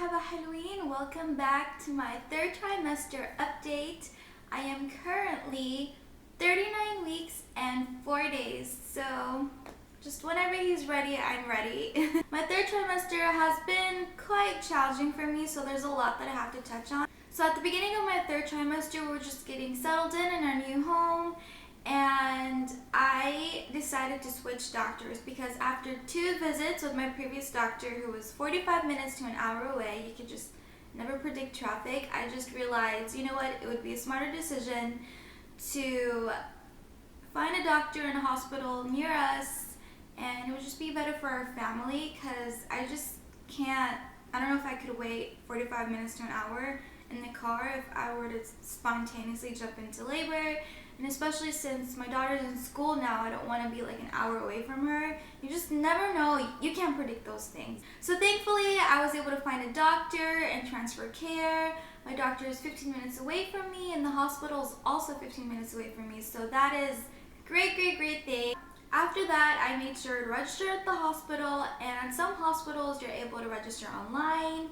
Marhaba Halloween, welcome back to my third trimester update. I am currently 39 weeks and 4 days, so just whenever he's ready, I'm ready. My third trimester has been quite challenging for me, so there's a lot that I have to touch on. So at the beginning of my third trimester, we're just getting settled in our new home, and I decided to switch doctors because after 2 visits with my previous doctor, who was 45 minutes to an hour away, you could just never predict traffic, I just realized, you know what, it would be a smarter decision to find a doctor in a hospital near us, and it would just be better for our family because I just can't, I don't know if I could wait 45 minutes to an hour in the car if I were to spontaneously jump into labor. And especially since my daughter's in school now, I don't want to be like an hour away from her. You just never know. You can't predict those things. So thankfully, I was able to find a doctor and transfer care. My doctor is 15 minutes away from me, and the hospital is also 15 minutes away from me. So that is great thing. After that, I made sure to register at the hospital, and some hospitals you're able to register online.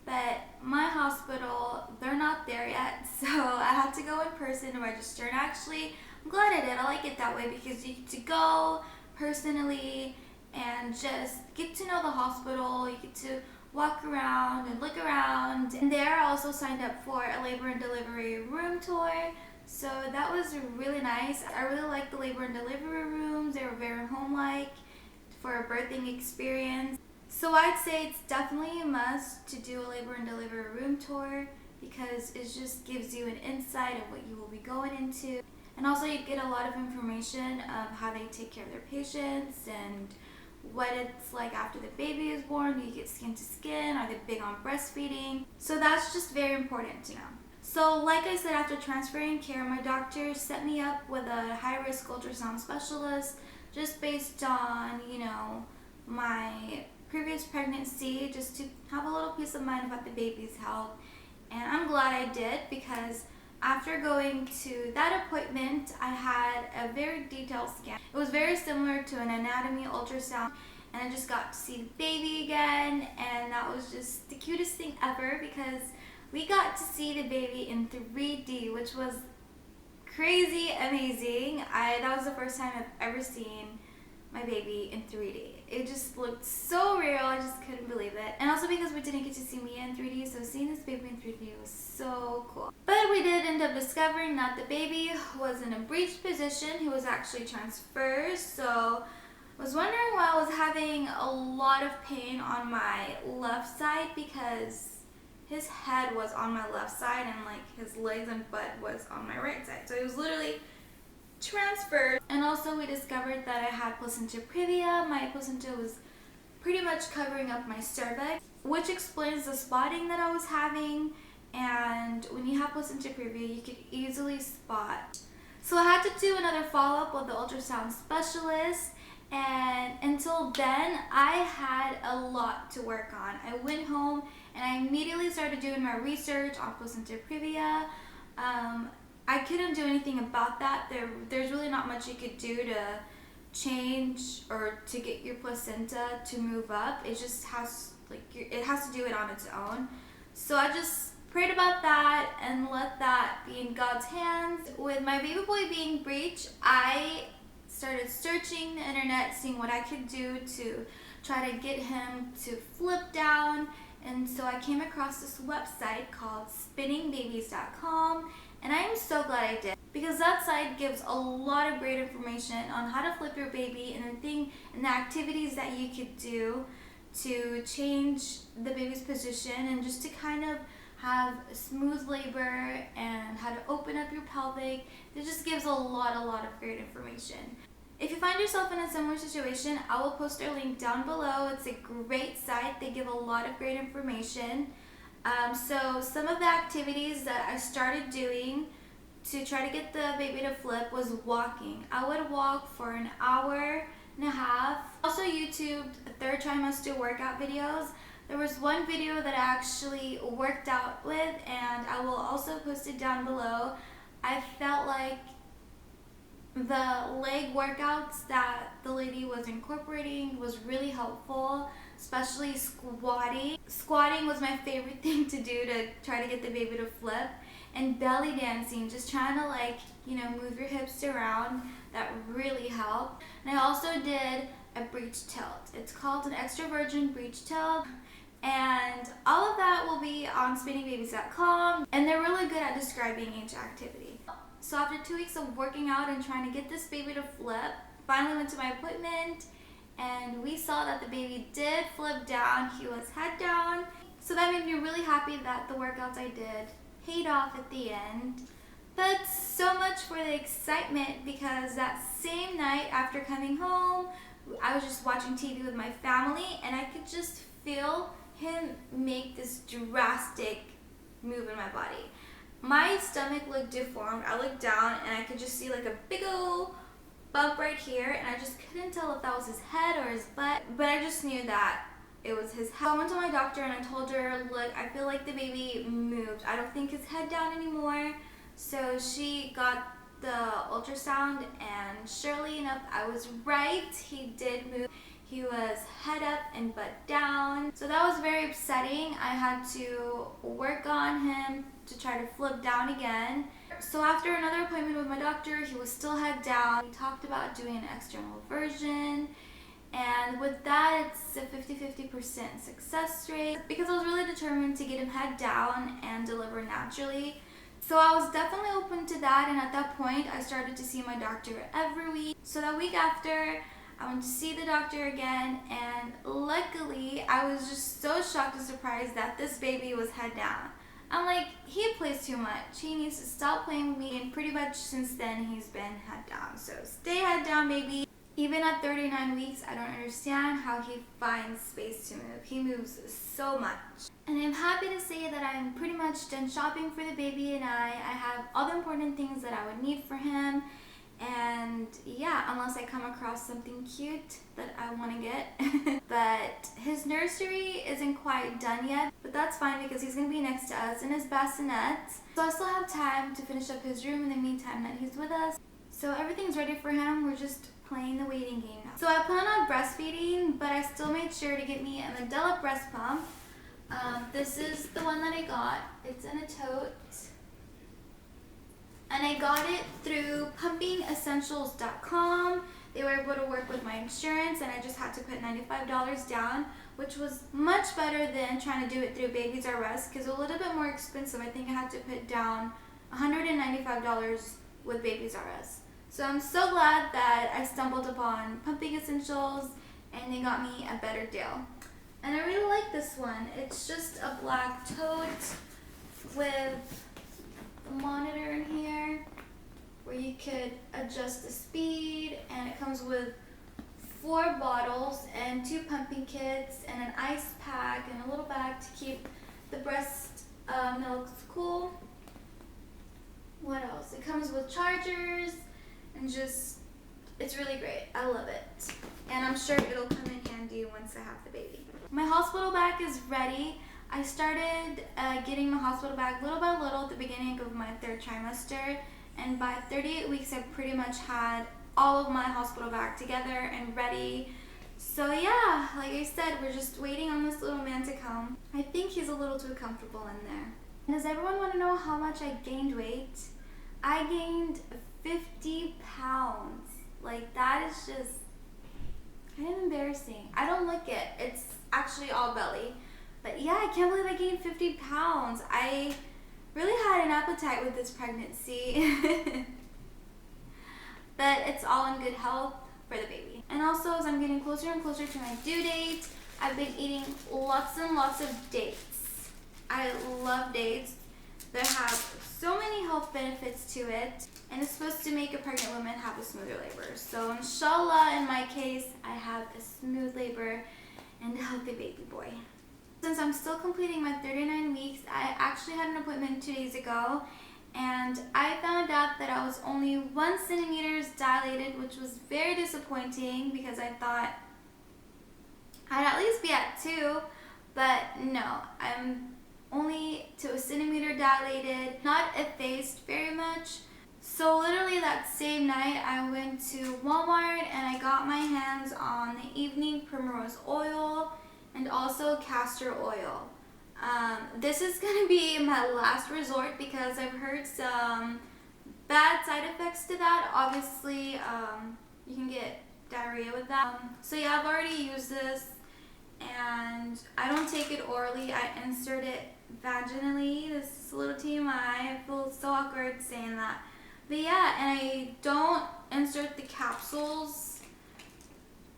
But my hospital, they're not there yet, so I had to go in person to register. And actually, I'm glad I did. I like it that way because you get to go personally and just get to know the hospital. You get to walk around and look around. And there I also signed up for a labor and delivery room tour. So that was really nice. I really liked the labor and delivery rooms. They were very home-like for a birthing experience. So I'd say it's definitely a must to do a labor and delivery room tour because it just gives you an insight of what you will be going into. And also you get a lot of information of how they take care of their patients and what it's like after the baby is born. Do you get skin to skin? Are they big on breastfeeding? So that's just very important to know. So like I said, after transferring care, my doctor set me up with a high-risk ultrasound specialist just based on, my previous pregnancy, just to have a little peace of mind about the baby's health. And I'm glad I did because after going to that appointment, I had a very detailed scan. It was very similar to an anatomy ultrasound, and I just got to see the baby again, and that was just the cutest thing ever because we got to see the baby in 3D, which was crazy amazing. That was the first time I've ever seen my baby in 3D. It just looked so real, I just couldn't believe it. And also because we didn't get to see Mia in 3D, so seeing this baby in 3D was so cool. But we did end up discovering that the baby was in a breech position. He was actually transferred, so I was wondering why I was having a lot of pain on my left side because his head was on my left side and like his legs and butt was on my right side. So it was literally transferred. And also we discovered that I had Placenta Previa. My placenta was pretty much covering up my cervix, which explains the spotting that I was having. And when you have Placenta Previa, you could easily spot. So I had to do another follow-up with the ultrasound specialist, and until then I had a lot to work on. I went home and I immediately started doing my research on Placenta Previa. I couldn't do anything about that. There's really not much you could do to change or to get your placenta to move up. It just has, it has to do it on its own. So I just prayed about that and let that be in God's hands. With my baby boy being Breech, I started searching the internet, seeing what I could do to try to get him to flip down. And so I came across this website called spinningbabies.com. And I am so glad I did because that site gives a lot of great information on how to flip your baby and the activities that you could do to change the baby's position and just to kind of have smooth labor and how to open up your pelvic. It just gives a lot of great information. If you find yourself in a similar situation, I will post their link down below. It's a great site. They give a lot of great information. So some of the activities that I started doing to try to get the baby to flip was walking. I would walk for an hour and a half. Also YouTubed third trimester workout videos. There was one video that I actually worked out with, and I will also post it down below. I felt like the leg workouts that the lady was incorporating was really helpful. especially squatting. Squatting was my favorite thing to do to try to get the baby to flip. And belly dancing, just trying to like, move your hips around. That really helped. And I also did a breech tilt. It's called an extra virgin breech tilt. And all of that will be on spinningbabies.com. And they're really good at describing each activity. So after 2 weeks of working out and trying to get this baby to flip, finally went to my appointment and we saw that the baby did flip down. He was head down. So that made me really happy that the workouts I did paid off at the end. But so much for the excitement, because that same night after coming home, I was just watching TV with my family and I could just feel him make this drastic move in my body. My stomach looked deformed. I looked down and I could just see like a big old bump right here, and I just couldn't tell if that was his head or his butt, but I just knew that it was his head. So I went to my doctor and I told her, look, I feel like the baby moved. I don't think his head down anymore. So she got the ultrasound and surely enough, I was right. He did move. He was head up and butt down. So that was very upsetting. I had to work on him to try to flip down again. So after another appointment with my doctor, he was still head down. We talked about doing an external version. And with that, it's a 50-50% success rate, because I was really determined to get him head down and deliver naturally. So I was definitely open to that, and at that point, I started to see my doctor every week. So that week after, I went to see the doctor again, and luckily, I was just so shocked and surprised that this baby was head down. I'm like, he plays too much. He needs to stop playing with me, and pretty much since then, he's been head down. So stay head down, baby. Even at 39 weeks, I don't understand how he finds space to move. He moves so much. And I'm happy to say that I'm pretty much done shopping for the baby and I have all the important things that I would need for him. And yeah, unless I come across something cute that I want to get. But his nursery isn't quite done yet, but that's fine because he's going to be next to us in his bassinet. So I still have time to finish up his room in the meantime that he's with us. So everything's ready for him. We're just playing the waiting game now. So I plan on breastfeeding, but I still made sure to get me a Medela breast pump. This is the one that I got. It's in a tote. And I got it through pumpingessentials.com. They were able to work with my insurance, and I just had to put $95 down, which was much better than trying to do it through Babies R Us, because it was a little bit more expensive. I think I had to put down $195 with Babies R Us. So I'm so glad that I stumbled upon Pumping Essentials and they got me a better deal. And I really like this one. It's just a black tote with the monitor in here where you could adjust the speed, and it comes with 4 bottles and 2 pumping kits and an ice pack and a little bag to keep the breast milk cool. What else? It comes with chargers and just, it's really great. I love it. And I'm sure it'll come in handy once I have the baby. My hospital bag is ready. I started getting my hospital bag little by little at the beginning of my 3rd trimester. And by 38 weeks, I pretty much had all of my hospital bag together and ready. So yeah, like I said, we're just waiting on this little man to come. I think he's a little too comfortable in there. And does everyone want to know how much I gained weight? I gained 50 pounds. Like, that is just kind of embarrassing. I don't look it. It's actually all belly. But yeah, I can't believe I gained 50 pounds. I really had an appetite with this pregnancy. But it's all in good health for the baby. And also, as I'm getting closer and closer to my due date, I've been eating lots and lots of dates. I love dates. They have so many health benefits to it, and it's supposed to make a pregnant woman have a smoother labor. So inshallah, in my case, I have a smooth labor and a healthy baby boy. Since I'm still completing my 39 weeks, I actually had an appointment 2 days ago, and I found out that I was only 1 centimeter dilated, which was very disappointing because I thought I'd at least be at 2, but no, I'm only to 1 centimeter dilated, not effaced very much. So literally that same night, I went to Walmart and I got my hands on the evening primrose oil, and also castor oil. This is going to be my last resort because I've heard some bad side effects to that. Obviously, you can get diarrhea with that. So yeah, I've already used this, and I don't take it orally. I insert it vaginally. This is a little TMI. I feel so awkward saying that. But yeah, and I don't insert the capsules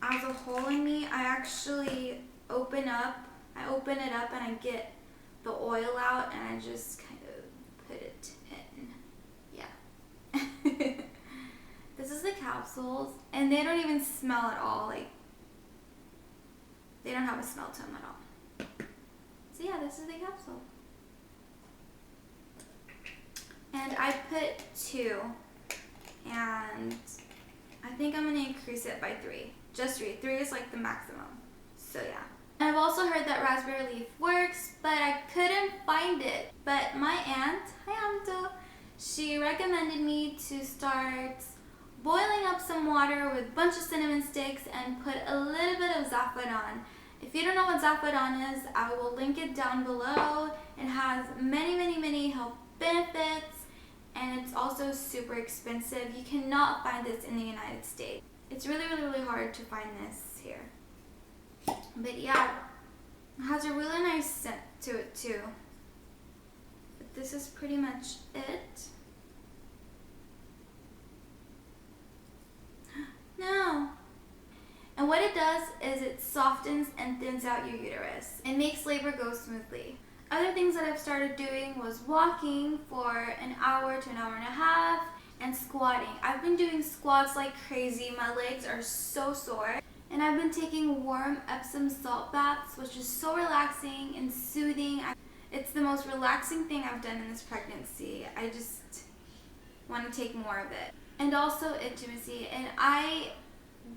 as a whole in me. I actually open it up and I get the oil out and I just kind of put it in. Yeah. This is the capsules, and they don't even smell at all. Like, they don't have a smell to them at all. So yeah, this is the capsule. And I put 2, and I think I'm gonna increase it by 3. Just 3. 3 is like the maximum. So yeah. And I've also heard that raspberry leaf works, but I couldn't find it. But my aunt, hi Amto, she recommended me to start boiling up some water with a bunch of cinnamon sticks and put a little bit of zafaran. If you don't know what zafaran is, I will link it down below. It has many health benefits, and it's also super expensive. You cannot find this in the United States. It's really hard to find this here. But yeah, it has a really nice scent to it too. But this is pretty much it. No. And what it does is it softens and thins out your uterus. It makes labor go smoothly. Other things that I've started doing was walking for an hour to an hour and a half and squatting. I've been doing squats like crazy. My legs are so sore. And I've been taking warm Epsom salt baths, which is so relaxing and soothing. It's the most relaxing thing I've done in this pregnancy. I just want to take more of it. And also intimacy. And I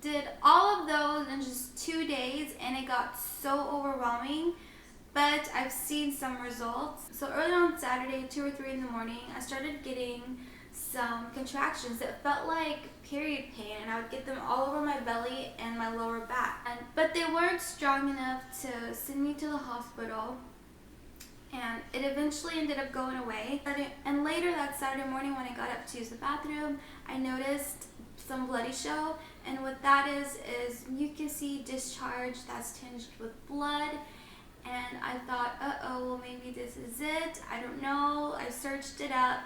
did all of those in just 2 days, and it got so overwhelming. But I've seen some results. So early on Saturday, 2 or 3 in the morning, I started getting some contractions that felt like period pain, and I would get them all over my belly and my lower back. But they weren't strong enough to send me to the hospital, and it eventually ended up going away. And later that Saturday morning when I got up to use the bathroom, I noticed some bloody show, and what that is mucousy discharge that's tinged with blood. And I thought, uh-oh, well maybe this is it. I don't know. I searched it up,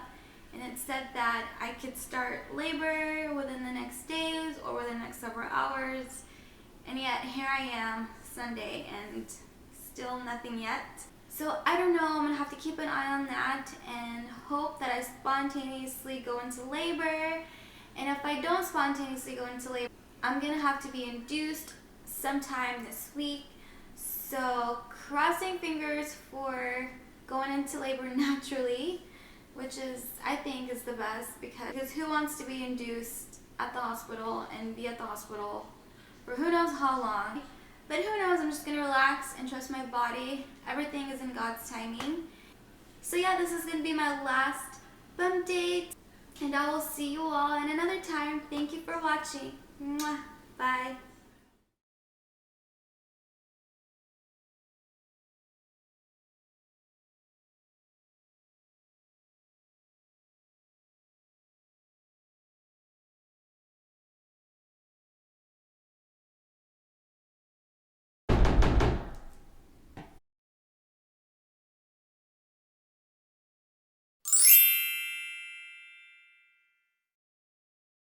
and it said that I could start labor within the next days or within the next several hours. And yet here I am, Sunday, and still nothing yet. So I don't know, I'm gonna have to keep an eye on that and hope that I spontaneously go into labor. And if I don't spontaneously go into labor, I'm gonna have to be induced sometime this week. So crossing fingers for going into labor naturally, which is, I think, is the best, because who wants to be induced at the hospital and be at the hospital for who knows how long. But who knows, I'm just going to relax and trust my body. Everything is in God's timing. So yeah, this is going to be my last bump date, and I will see you all in another time. Thank you for watching. Mwah. Bye.